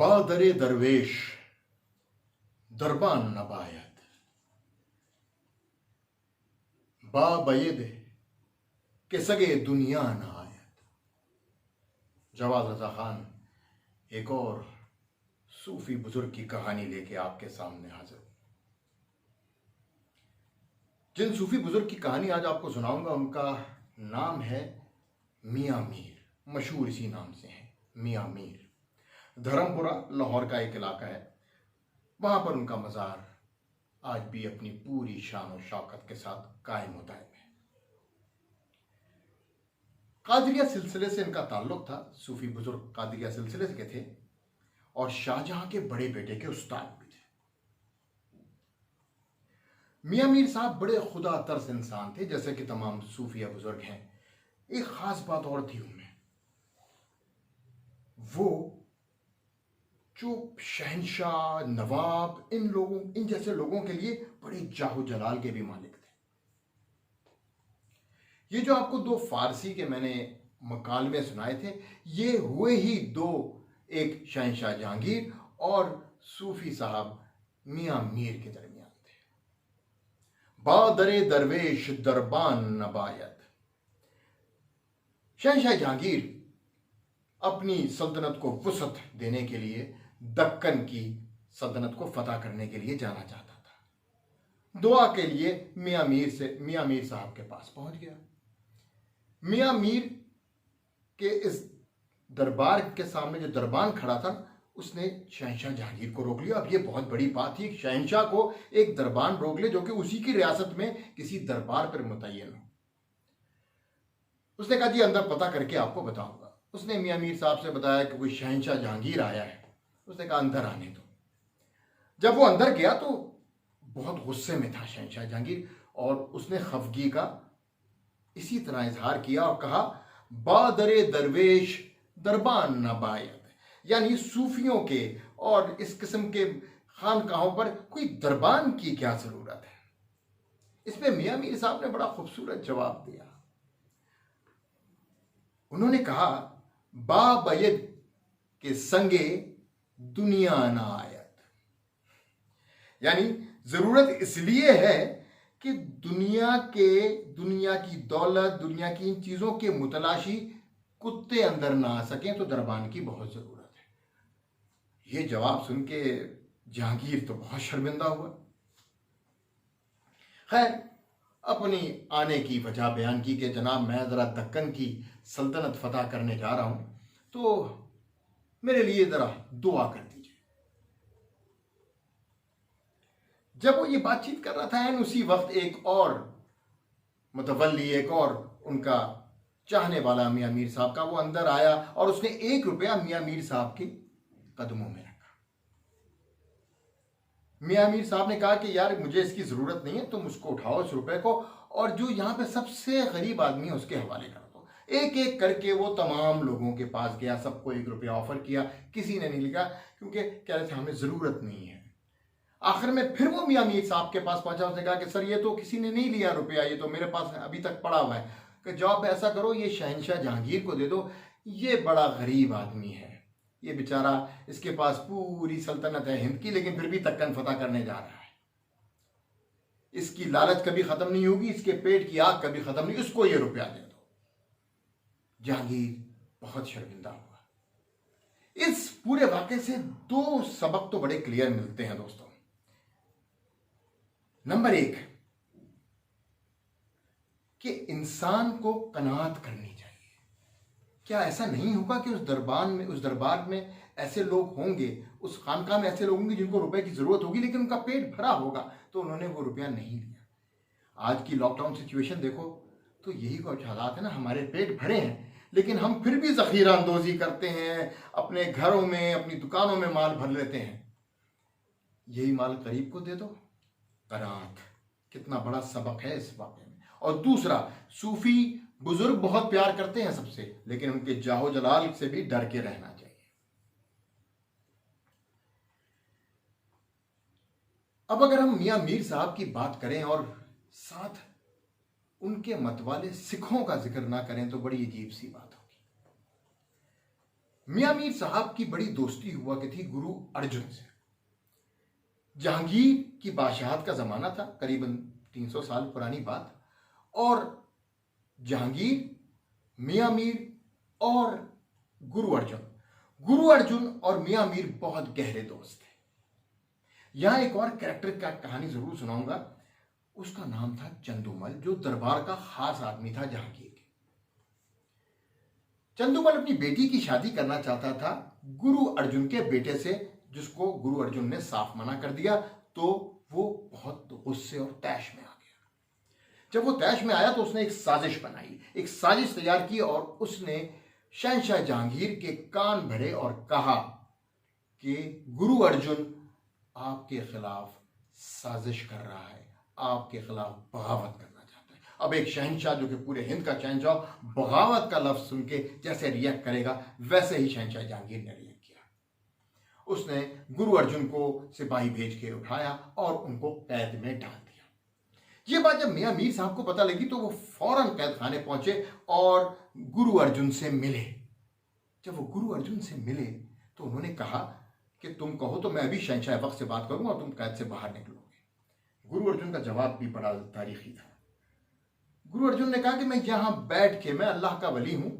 बादरे दरवेश दरबान नबायत बाबयद के सगे दुनिया न आयत। जवाद रजा खान एक और सूफी बुजुर्ग की कहानी लेके आपके सामने हाजिर हूं। जिन सूफी बुजुर्ग की कहानी आज आपको सुनाऊंगा उनका नाम है मियां मीर, मशहूर इसी नाम से है मियां मीर। धर्मपुरा लाहौर का एक इलाका है, वहां पर उनका मज़ार आज भी अपनी पूरी शान और शौकत के साथ कायम होता है। कादरिया सिलसिले से इनका ताल्लुक था। सूफी बुजुर्ग कादरिया सिलसिले के थे और शाहजहां के बड़े बेटे के उस्ताद भी थे। मियां मीर साहब बड़े खुदा तर्स इंसान थे, जैसे कि तमाम सूफिया बुजुर्ग हैं। एक खास बात और थी उनमें, वो जो शहंशाह, नवाब, इन जैसे लोगों के लिए बड़े जाहो जलाल के भी मालिक थे। ये जो आपको दो फारसी के मैंने मकालमे सुनाए थे, ये हुए ही दो, एक शहंशाह जहांगीर और सूफी साहब मियां मीर के दरमियान थे। बादरे दरवेश दरबान नबायत। शहंशाह जहांगीर अपनी सल्तनत को वुसअत देने के लिए दक्कन की सल्तनत को फतह करने के लिए जाना चाहता था। दुआ के लिए मियां मीर साहब के पास पहुंच गया। मियां मीर के इस दरबार के सामने जो दरबान खड़ा था, उसने शहंशाह जहांगीर को रोक लिया। अब ये बहुत बड़ी बात थी, शहंशाह को एक दरबान रोक ले जो कि उसी की रियासत में किसी दरबार पर मुतय्यन हो। उसने कहा जी अंदर पता करके आपको बताऊंगा। उसने मियां मीर साहब से बताया कि कोई शहंशाह जहांगीर आया है। उसने कहा अंदर आने दो। जब वो अंदर गया तो बहुत गुस्से में था शहंशाह जहांगीर, और उसने खफगी का इसी तरह इजहार किया और कहा बादरे दरवेश दरबान नबायत, यानी सूफियों के और इस किस्म के खानकाहों पर कोई दरबान की क्या जरूरत है। इसमें मियां मीर साहब ने बड़ा खूबसूरत जवाब दिया। उन्होंने कहा बाबयद के संगे दुनिया ना आयत, यानी जरूरत इसलिए है कि दुनिया की दौलत, दुनिया की इन चीजों के मुतलाशी कुत्ते अंदर ना आ सकें, तो दरबान की बहुत जरूरत है। ये जवाब सुन के जहांगीर तो बहुत शर्मिंदा हुआ। खैर, अपनी आने की वजह बयान की कि जनाब मैं जरा दक्कन की सल्तनत फतह करने जा रहा हूं, तो मेरे लिए जरा दुआ कर दीजिए। जब वो ये बातचीत कर रहा था, उसी वक्त एक और मुतवल्ली, एक और उनका चाहने वाला मियां मीर साहब का, वो अंदर आया और उसने 1 रुपया मियां मीर साहब के कदमों में रखा। मियां मीर साहब ने कहा कि यार मुझे इसकी जरूरत नहीं है, तुम उसको उठाओ इस रुपए को, और जो यहां पे सबसे गरीब आदमी है उसके हवाले कर दो। एक एक करके वो तमाम लोगों के पास गया, सबको 1 रुपया ऑफर किया, किसी ने नहीं लिखा क्योंकि कह रहे थे हमें जरूरत नहीं है। आखिर में फिर वो मियां मीर साहब के पास पहुंचा। उसने कहा कि सर ये तो किसी ने नहीं लिया रुपया, ये तो मेरे पास अभी तक पड़ा हुआ है। कि जवाब ऐसा करो, ये शहंशाह जहांगीर को दे दो, ये बड़ा गरीब आदमी है, ये बेचारा, इसके पास पूरी सल्तनत है हिंद की, लेकिन फिर भी दक्कन फतह करने जा रहा है। इसकी लालच कभी खत्म नहीं होगी, इसके पेट की आग कभी खत्म नहीं, इसको ये रुपया दे दो। जहांगीर बहुत शर्मिंदा हुआ। इस पूरे वाकये से 2 सबक तो बड़े क्लियर मिलते हैं दोस्तों। नंबर 1 कि इंसान को कनात करनी चाहिए। क्या ऐसा नहीं होगा कि उस दरबार में ऐसे लोग होंगे, उस खानकाह में ऐसे लोग होंगे जिनको रुपए की जरूरत होगी, लेकिन उनका पेट भरा होगा, तो उन्होंने वो रुपया नहीं लिया। आज की लॉकडाउन सिचुएशन देखो तो यही कुछ हालात है ना, हमारे पेट भरे हैं लेकिन हम फिर भी जखीरा अंदोजी करते हैं, अपने घरों में, अपनी दुकानों में माल भर लेते हैं। यही माल गरीब को दे दो। कनात, कितना बड़ा सबक है इस वाक़े में। और दूसरा, सूफी बुजुर्ग बहुत प्यार करते हैं सबसे, लेकिन उनके जाहो जलाल से भी डर के रहना चाहिए। अब अगर हम मियां मीर साहब की बात करें और साथ उनके मतवाले सिखों का जिक्र ना करें तो बड़ी अजीब सी बात होगी। मियां मीर साहब की बड़ी दोस्ती हुआ कि थी गुरु अर्जुन से। जहांगीर की बादशाहत का जमाना था, करीबन 300 साल पुरानी बात, और जहांगीर, मियां मीर और गुरु अर्जुन और मियां मीर बहुत गहरे दोस्त थे। यहां एक और कैरेक्टर का कहानी जरूर सुनाऊंगा। उसका नाम था चंदूमल, जो दरबार का खास आदमी था जहांगीर के। चंदूमल अपनी बेटी की शादी करना चाहता था गुरु अर्जुन के बेटे से, जिसको गुरु अर्जुन ने साफ मना कर दिया। तो वो बहुत गुस्से और तैश में आ गया। जब वो तैश में आया तो उसने एक साजिश बनाई, एक साजिश तैयार की, और उसने शहंशाह जहांगीर के कान भरे और कहा कि गुरु अर्जुन आपके खिलाफ साजिश कर रहा है, आपके खिलाफ बगावत करना चाहता है। अब एक शहंशाह जो कि पूरे हिंद का शहंशाह बगावत का लफ्ज सुन के जैसे रिएक्ट करेगा, वैसे ही शहंशाह जहांगीर ने रिएक्ट किया। उसने गुरु अर्जुन को सिपाही भेज के उठाया और उनको कैद में डाल दिया। ये बात जब मियां मीर साहब को पता लगी तो वो फौरन कैद खाने पहुंचे और गुरु अर्जुन से मिले। जब वो गुरु अर्जुन से मिले तो उन्होंने कहा कि तुम कहो तो मैं अभी शहंशाह वक्त से बात करूंगा और तुम कैद से बाहर निकलोगे। गुरु अर्जुन का जवाब भी बड़ा तारीखी था। गुरु अर्जुन ने कहा कि मैं यहां बैठ के, मैं अल्लाह का वली हूं,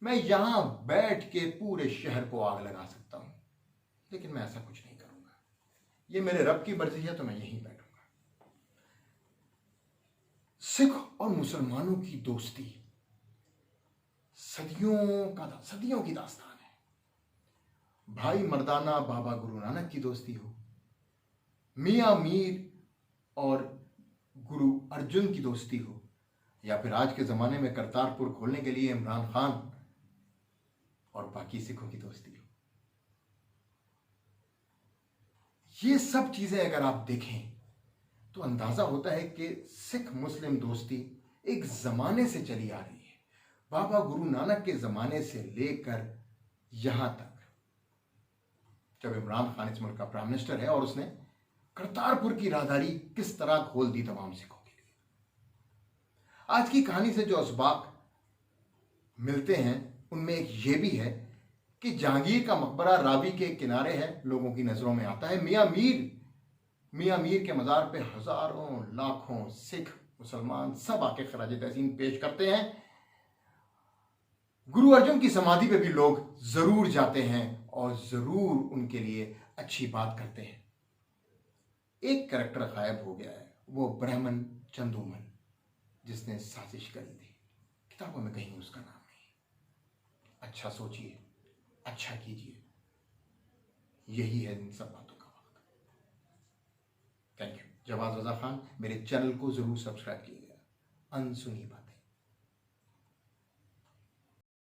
मैं यहां बैठ के पूरे शहर को आग लगा सकता हूं, लेकिन मैं ऐसा कुछ नहीं करूंगा। ये मेरे रब की मर्जी है तो मैं यहीं बैठूंगा। सिख और मुसलमानों की दोस्ती सदियों की दास्तान है। भाई मर्दाना बाबा गुरु नानक की दोस्ती हो, मियां मीर और गुरु अर्जुन की दोस्ती हो, या फिर आज के जमाने में करतारपुर खोलने के लिए इमरान खान और बाकी सिखों की दोस्ती हो, ये सब चीजें अगर आप देखें तो अंदाजा होता है कि सिख मुस्लिम दोस्ती एक जमाने से चली आ रही है। बाबा गुरु नानक के जमाने से लेकर यहां तक, जब इमरान खान इस मुल्क का प्राइम मिनिस्टर है और उसने करतारपुर की राहदारी किस तरह खोल दी तमाम सिखों के लिए। आज की कहानी से जो असबाक मिलते हैं उनमें एक ये भी है कि जहांगीर का मकबरा रावी के किनारे है, लोगों की नजरों में आता है। मियां मीर के मजार पे हजारों लाखों सिख मुसलमान सब आके खराज तहसीन पेश करते हैं। गुरु अर्जुन की समाधि पे भी लोग जरूर जाते हैं और जरूर उनके लिए अच्छी बात करते हैं। एक कैरेक्टर गायब हो गया है, वो ब्राह्मण चंदूमल, जिसने साजिश करी थी। किताबों में कहीं उसका नाम नहीं। अच्छा सोचिए, अच्छा कीजिए, यही है इन सब बातों का वक्त। Thank you. जवाद रजा खान, मेरे चैनल को जरूर सब्सक्राइब कीजिएगा। अनसुनी बात।